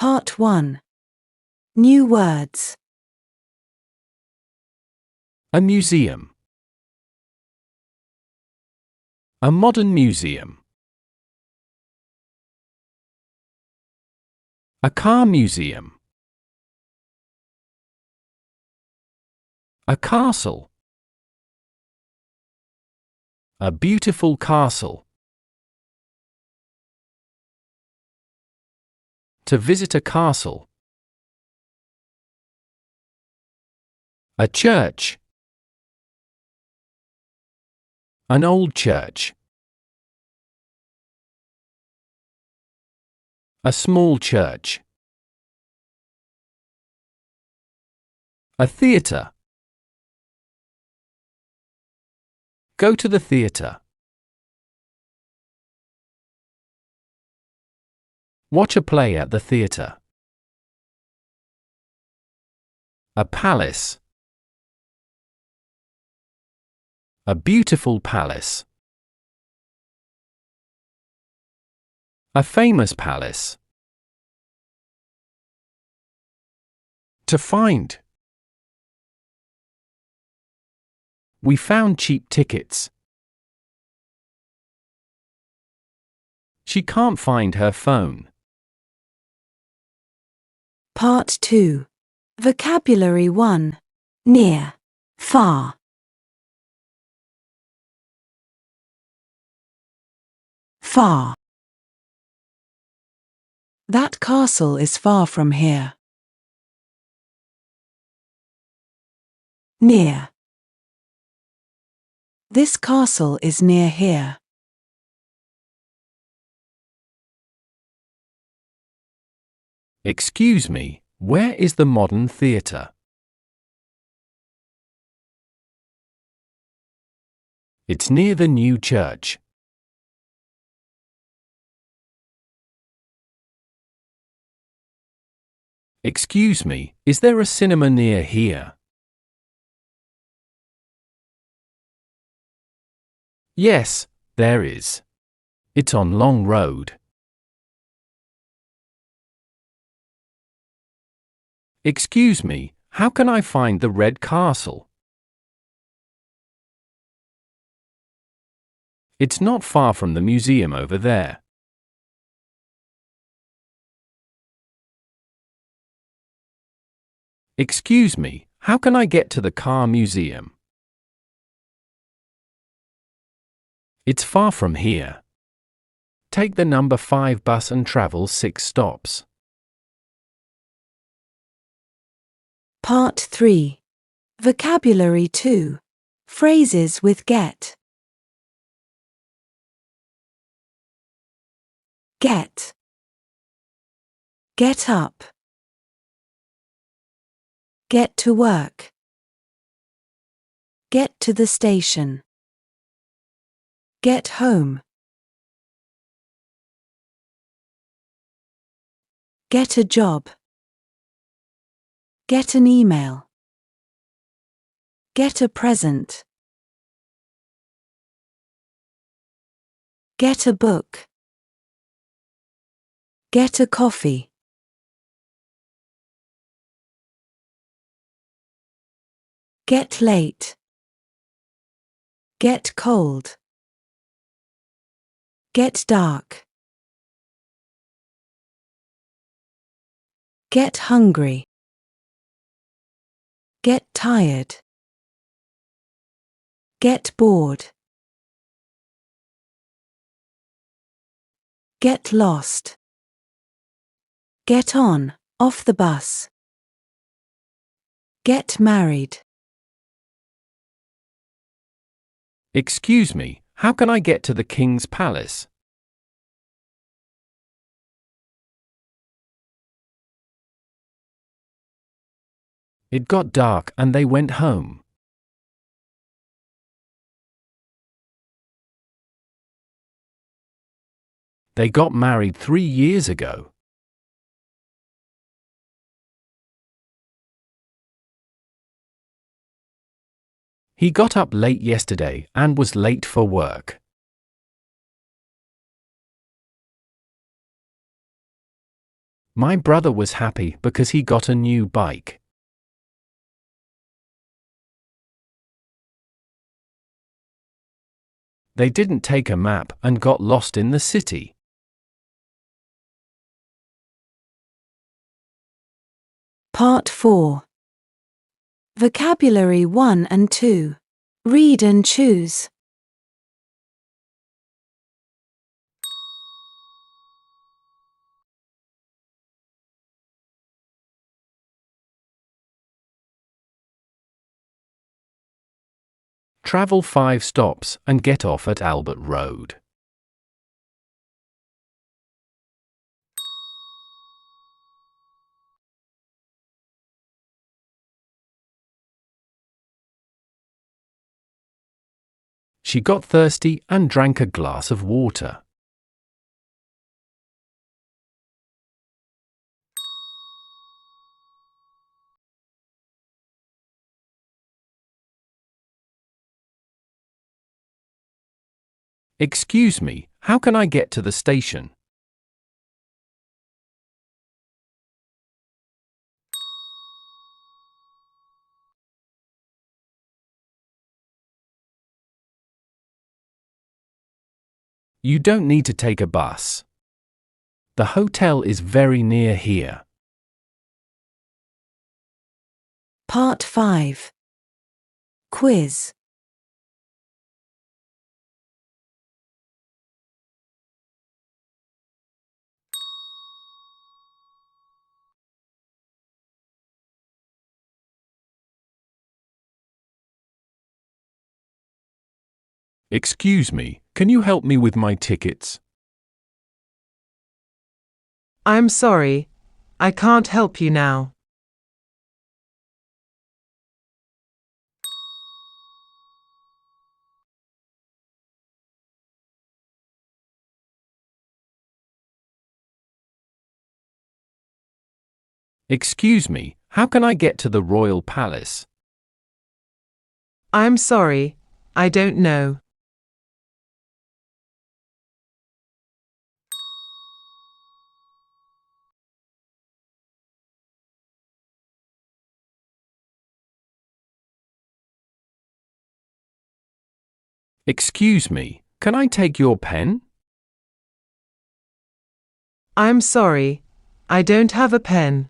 Part 1. New words. A museum. A modern museum. A car museum. A castle. A beautiful castle. To visit a castle. A church. An old church. A small church. A theatre. Go to the theatre. Watch a play at the theatre. A palace. A beautiful palace. A famous palace. To find. We found cheap tickets. She can't find her phone. Part 2. Vocabulary 1. Near. Far. Far. That castle is far from here. Near. This castle is near here. Excuse me, where is the modern theatre? It's near the new church. Excuse me, is there a cinema near here? Yes, there is. It's on Long Road. Excuse me, how can I find the Red Castle? It's not far from the museum over there. Excuse me, how can I get to the car museum? It's far from here. Take the number 5 bus and travel 6 stops. Part 3. Vocabulary 2. Phrases with get. Get. Get up. Get to work. Get to the station. Get home. Get a job. Get an email. Get a present. Get a book. Get a coffee. Get late. Get cold. Get dark. Get hungry. Get tired. Get bored. Get lost. Get on, off the bus. Get married. Excuse me, how can I get to the King's Palace? It got dark and they went home. They got married 3 years ago. He got up late yesterday and was late for work. My brother was happy because he got a new bike. They didn't take a map and got lost in the city. Part 4. Vocabulary 1 and 2. Read and choose. Travel 5 stops and get off at Albert Road. She got thirsty and drank a glass of water. Excuse me, how can I get to the station? You don't need to take a bus. The hotel is very near here. Part 5. Quiz. Excuse me, can you help me with my tickets? I'm sorry, I can't help you now. Excuse me, how can I get to the Royal Palace? I'm sorry, I don't know. Excuse me, can I take your pen? I'm sorry, I don't have a pen.